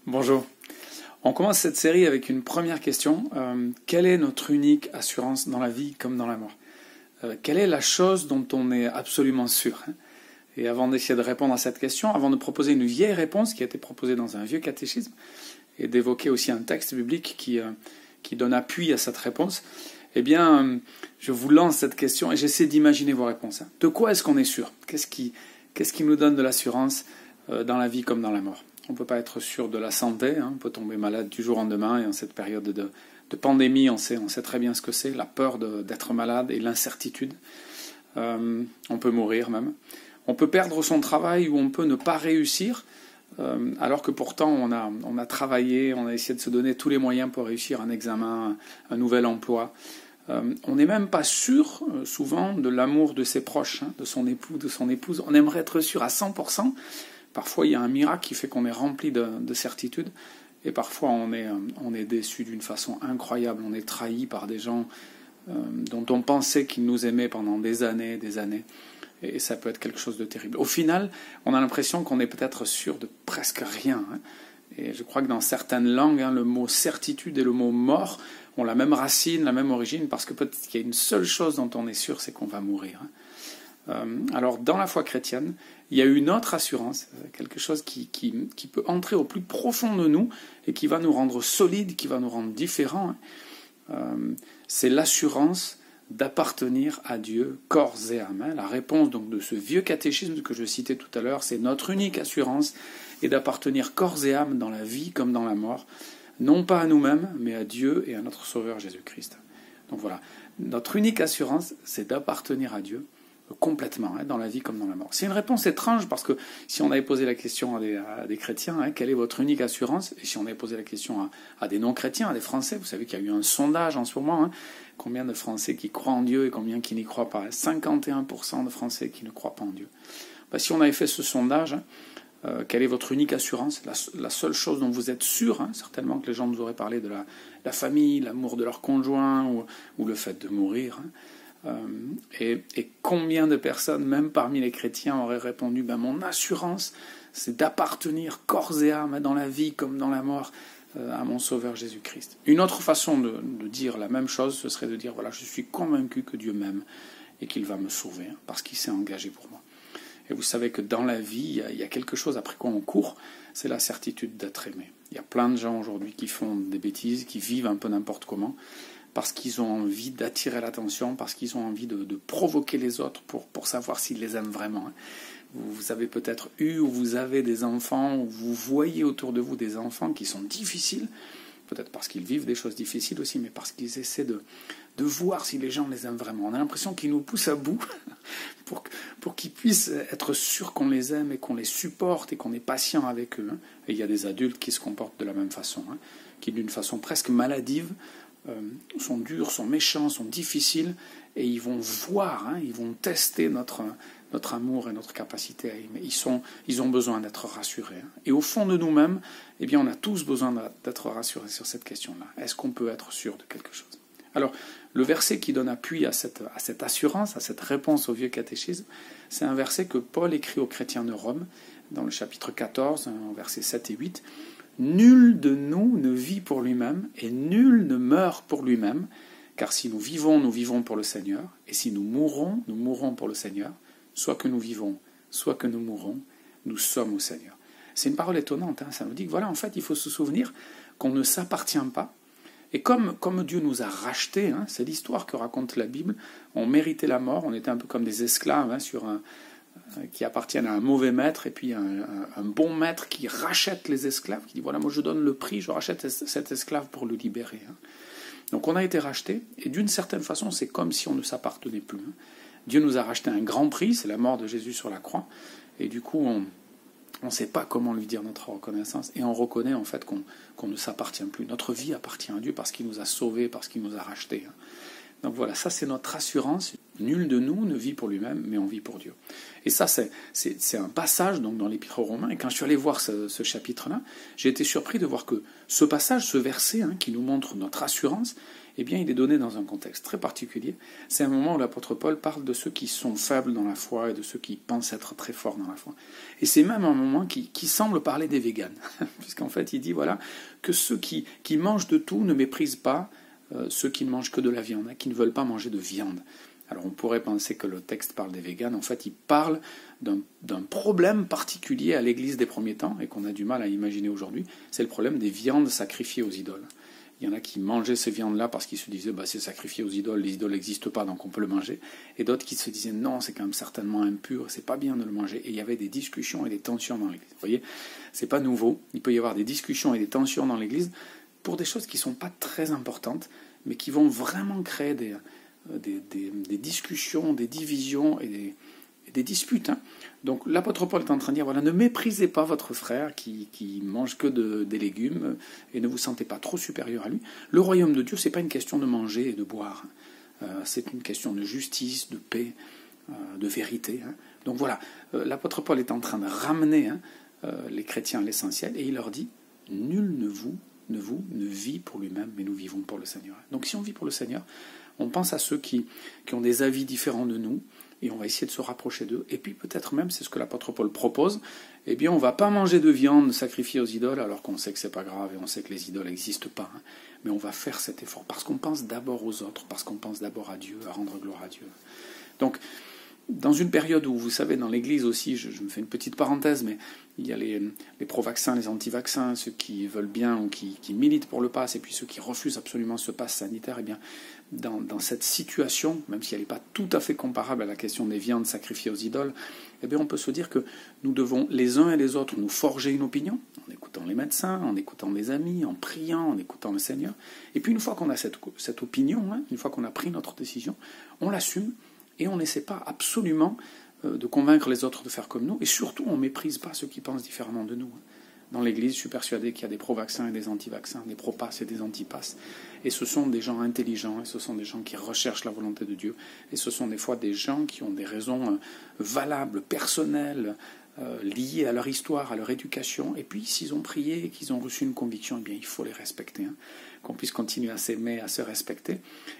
Bonjour. On commence cette série avec une première question. Quelle est notre unique assurance dans la vie comme dans la mort? Quelle est la chose dont on est absolument sûr? Et avant d'essayer de répondre à cette question, avant de proposer une vieille réponse qui a été proposée dans un vieux catéchisme, et d'évoquer aussi un texte biblique qui donne appui à cette réponse, eh bien, je vous lance cette question et j'essaie d'imaginer vos réponses. De quoi est-ce qu'on est sûr? Qu'est-ce qui nous donne de l'assurance dans la vie comme dans la mort? On ne peut pas être sûr de la santé, on peut tomber malade du jour au lendemain, et en cette période de pandémie, on sait très bien ce que c'est, la peur d'être malade et l'incertitude. On peut mourir même. On peut perdre son travail ou on peut ne pas réussir, alors que pourtant on a travaillé, on a essayé de se donner tous les moyens pour réussir un examen, un nouvel emploi. On n'est même pas sûr, souvent, de l'amour de ses proches, de son époux, de son épouse. On aimerait être sûr à 100%. Parfois, il y a un miracle qui fait qu'on est rempli de certitude, et parfois on est déçu d'une façon incroyable. On est trahi par des gens dont on pensait qu'ils nous aimaient pendant des années, et ça peut être quelque chose de terrible. Au final, on a l'impression qu'on est peut-être sûr de presque rien. Et je crois que dans certaines langues, le mot certitude et le mot mort ont la même racine, la même origine, parce que peut-être qu'il y a une seule chose dont on est sûr, c'est qu'on va mourir. Alors, dans la foi chrétienne, il y a une autre assurance, quelque chose qui peut entrer au plus profond de nous et qui va nous rendre solides, qui va nous rendre différents. C'est l'assurance d'appartenir à Dieu corps et âme. La réponse donc de ce vieux catéchisme que je citais tout à l'heure, c'est notre unique assurance est d'appartenir corps et âme dans la vie comme dans la mort, non pas à nous-mêmes, mais à Dieu et à notre Sauveur Jésus-Christ. Donc voilà, notre unique assurance, c'est d'appartenir à Dieu complètement, dans la vie comme dans la mort. C'est une réponse étrange parce que si on avait posé la question à des chrétiens, quelle est votre unique assurance? Et si on avait posé la question à des non-chrétiens, à des Français, vous savez qu'il y a eu un sondage en ce moment, combien de Français qui croient en Dieu et combien qui n'y croient pas? 51% de Français qui ne croient pas en Dieu. Si on avait fait ce sondage, quelle est votre unique assurance? La seule chose dont vous êtes sûr, certainement que les gens nous auraient parlé de la famille, l'amour de leur conjoint ou le fait de mourir. Et combien de personnes, même parmi les chrétiens, auraient répondu mon assurance, c'est d'appartenir corps et âme dans la vie comme dans la mort à mon Sauveur Jésus-Christ. Une autre façon de dire la même chose, ce serait de dire je suis convaincu que Dieu m'aime et qu'il va me sauver, parce qu'il s'est engagé pour moi. Et vous savez que dans la vie, il y a quelque chose après quoi on court, c'est la certitude d'être aimé. Il y a plein de gens aujourd'hui qui font des bêtises, qui vivent un peu n'importe comment, parce qu'ils ont envie d'attirer l'attention, parce qu'ils ont envie de provoquer les autres pour savoir s'ils les aiment vraiment. Vous avez peut-être eu ou vous avez des enfants, ou vous voyez autour de vous des enfants qui sont difficiles, peut-être parce qu'ils vivent des choses difficiles aussi, mais parce qu'ils essaient de voir si les gens les aiment vraiment. On a l'impression qu'ils nous poussent à bout pour qu'ils puissent être sûrs qu'on les aime et qu'on les supporte et qu'on est patient avec eux. Et il y a des adultes qui se comportent de la même façon, qui d'une façon presque maladive, sont durs, sont méchants, sont difficiles, et ils vont voir, ils vont tester notre amour et notre capacité à aimer. Ils ont besoin d'être rassurés. Et au fond de nous-mêmes, on a tous besoin d'être rassurés sur cette question-là. Est-ce qu'on peut être sûr de quelque chose? Alors, le verset qui donne appui à cette assurance, à cette réponse au vieux catéchisme, c'est un verset que Paul écrit aux chrétiens de Rome, dans le chapitre 14, versets 7 et 8. « Nul de nous ne vit pour lui-même, et nul ne meurt pour lui-même, car si nous vivons pour le Seigneur, et si nous mourrons pour le Seigneur, soit que nous vivons, soit que nous mourons, nous sommes au Seigneur. » C'est une parole étonnante, ça nous dit que en fait, il faut se souvenir qu'on ne s'appartient pas. Et comme Dieu nous a rachetés, c'est l'histoire que raconte la Bible, on méritait la mort, on était un peu comme des esclaves qui appartiennent à un mauvais maître, et puis un bon maître qui rachète les esclaves, qui dit moi je donne le prix, je rachète cet esclave pour le libérer. Donc on a été rachetés, et d'une certaine façon c'est comme si on ne s'appartenait plus. Dieu nous a racheté un grand prix, c'est la mort de Jésus sur la croix, et du coup on ne sait pas comment lui dire notre reconnaissance, et on reconnaît en fait qu'on ne s'appartient plus. Notre vie appartient à Dieu parce qu'il nous a sauvés, parce qu'il nous a rachetés. Donc voilà, ça c'est notre assurance. Nul de nous ne vit pour lui-même, mais on vit pour Dieu. Et ça c'est un passage donc, dans l'Épître aux Romains, et quand je suis allé voir ce chapitre-là, j'ai été surpris de voir que ce passage, ce verset qui nous montre notre assurance, eh bien il est donné dans un contexte très particulier. C'est un moment où l'apôtre Paul parle de ceux qui sont faibles dans la foi et de ceux qui pensent être très forts dans la foi. Et c'est même un moment qui semble parler des véganes, puisqu'en fait il dit voilà que ceux qui mangent de tout ne méprisent pas ceux qui ne mangent que de la viande, qui ne veulent pas manger de viande. Alors on pourrait penser que le texte parle des véganes, en fait il parle d'un problème particulier à l'Église des premiers temps et qu'on a du mal à imaginer aujourd'hui, c'est le problème des viandes sacrifiées aux idoles. Il y en a qui mangeaient ces viandes-là parce qu'ils se disaient c'est sacrifié aux idoles, les idoles n'existent pas donc on peut le manger, et d'autres qui se disaient non, c'est quand même certainement impur, c'est pas bien de le manger, et il y avait des discussions et des tensions dans l'Église. Vous voyez, c'est pas nouveau, il peut y avoir des discussions et des tensions dans l'Église pour des choses qui ne sont pas très importantes, mais qui vont vraiment créer des discussions, des divisions et des disputes. Donc l'apôtre Paul est en train de dire, voilà, ne méprisez pas votre frère qui mange que des légumes et ne vous sentez pas trop supérieur à lui. Le royaume de Dieu, c'est pas une question de manger et de boire. C'est une question de justice, de paix, de vérité. Donc voilà, l'apôtre Paul est en train de ramener les chrétiens à l'essentiel et il leur dit, nul ne vit pour lui-même, mais nous vivons pour le Seigneur. Donc si on vit pour le Seigneur, on pense à ceux qui ont des avis différents de nous, et on va essayer de se rapprocher d'eux. Et puis peut-être même, c'est ce que l'apôtre Paul propose, eh bien on ne va pas manger de viande sacrifiée aux idoles, alors qu'on sait que c'est pas grave, et on sait que les idoles n'existent pas. Mais on va faire cet effort, parce qu'on pense d'abord aux autres, parce qu'on pense d'abord à Dieu, à rendre gloire à Dieu. Donc, dans une période où, vous savez, dans l'Église aussi, je me fais une petite parenthèse, mais il y a les pro-vaccins, les anti-vaccins, ceux qui veulent bien ou qui militent pour le pass, et puis ceux qui refusent absolument ce pass sanitaire, eh bien, dans cette situation, même si elle n'est pas tout à fait comparable à la question des viandes sacrifiées aux idoles, eh bien, on peut se dire que nous devons, les uns et les autres, nous forger une opinion, en écoutant les médecins, en écoutant les amis, en priant, en écoutant le Seigneur. Et puis, une fois qu'on a cette opinion, une fois qu'on a pris notre décision, on l'assume, et on n'essaie pas absolument de convaincre les autres de faire comme nous, et surtout on ne méprise pas ceux qui pensent différemment de nous. Dans l'Église, je suis persuadé qu'il y a des pro-vaccins et des anti-vaccins, des pro-pass et des anti-pass, et ce sont des gens intelligents, et ce sont des gens qui recherchent la volonté de Dieu, et ce sont des fois des gens qui ont des raisons valables, personnelles, liées à leur histoire, à leur éducation, et puis s'ils ont prié et qu'ils ont reçu une conviction, eh bien il faut les respecter, qu'on puisse continuer à s'aimer, à se respecter,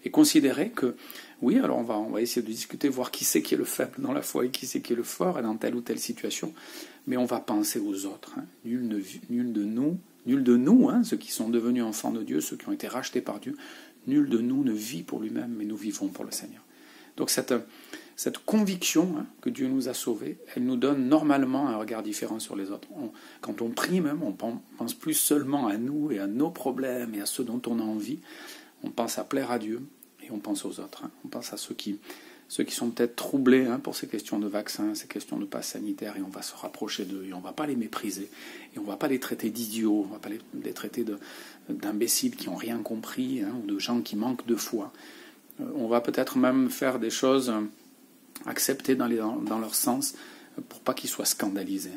et considérer que, oui, alors on va essayer de discuter, voir qui c'est qui est le faible dans la foi et qui c'est qui est le fort dans telle ou telle situation, mais on va penser aux autres. Nul de nous, ceux qui sont devenus enfants de Dieu, ceux qui ont été rachetés par Dieu, nul de nous ne vit pour lui-même, mais nous vivons pour le Seigneur. Donc cette conviction que Dieu nous a sauvés, elle nous donne normalement un regard différent sur les autres. Quand on prie même, on pense plus seulement à nous et à nos problèmes et à ceux dont on a envie. On pense à plaire à Dieu et on pense aux autres. On pense à ceux qui sont peut-être troublés pour ces questions de vaccins, ces questions de passe sanitaire, et on va se rapprocher d'eux, et on ne va pas les mépriser, et on ne va pas les traiter d'idiots, on ne va pas les traiter d'imbéciles qui n'ont rien compris, ou de gens qui manquent de foi. On va peut-être même faire des choses acceptées dans leur sens, pour pas qu'ils soient scandalisés.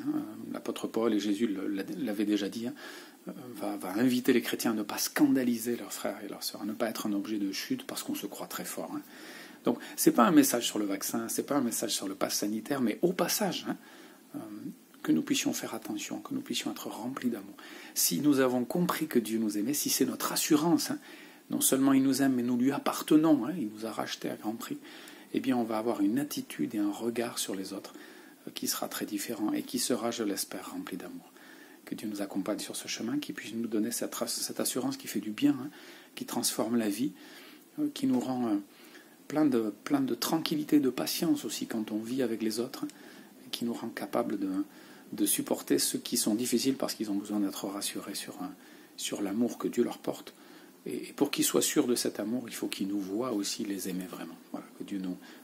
L'apôtre Paul et Jésus l'avaient déjà dit, va inviter les chrétiens à ne pas scandaliser leurs frères et leurs sœurs, à ne pas être un objet de chute parce qu'on se croit très fort. Donc, ce n'est pas un message sur le vaccin, ce n'est pas un message sur le pass sanitaire, mais au passage, que nous puissions faire attention, que nous puissions être remplis d'amour. Si nous avons compris que Dieu nous aimait, si c'est notre assurance, non seulement il nous aime, mais nous lui appartenons, il nous a rachetés à grand prix, eh bien on va avoir une attitude et un regard sur les autres qui sera très différent et qui sera, je l'espère, rempli d'amour. Que Dieu nous accompagne sur ce chemin, qu'il puisse nous donner cette assurance qui fait du bien, qui transforme la vie, qui nous rend plein de tranquillité, de patience aussi quand on vit avec les autres, et qui nous rend capables de supporter ceux qui sont difficiles parce qu'ils ont besoin d'être rassurés sur l'amour que Dieu leur porte. Et pour qu'ils soient sûrs de cet amour, il faut qu'ils nous voient aussi les aimer vraiment. Voilà, que Dieu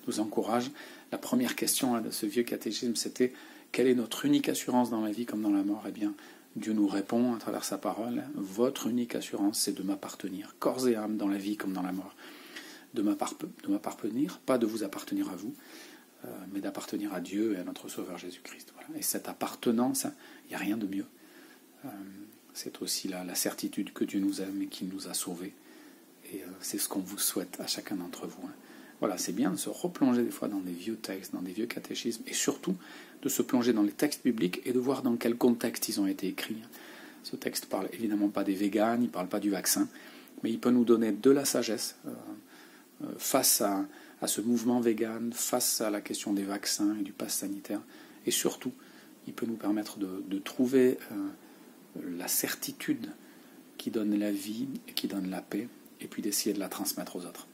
nous encourage. La première question de ce vieux catéchisme, c'était « Quelle est notre unique assurance dans la vie comme dans la mort ?» Eh bien, Dieu nous répond à travers sa parole « Votre unique assurance, c'est de m'appartenir, corps et âme, dans la vie comme dans la mort. De m'appartenir, pas de vous appartenir à vous, mais d'appartenir à Dieu et à notre Sauveur Jésus-Christ. » Voilà. Et cette appartenance, il n'y a rien de mieux. C'est aussi la certitude que Dieu nous aime et qu'il nous a sauvés. Et c'est ce qu'on vous souhaite à chacun d'entre vous. Voilà, c'est bien de se replonger des fois dans des vieux textes, dans des vieux catéchismes, et surtout de se plonger dans les textes bibliques et de voir dans quel contexte ils ont été écrits. Ce texte ne parle évidemment pas des véganes, il ne parle pas du vaccin, mais il peut nous donner de la sagesse face à ce mouvement vegan, face à la question des vaccins et du pass sanitaire. Et surtout, il peut nous permettre de trouver la certitude qui donne la vie et qui donne la paix, et puis d'essayer de la transmettre aux autres.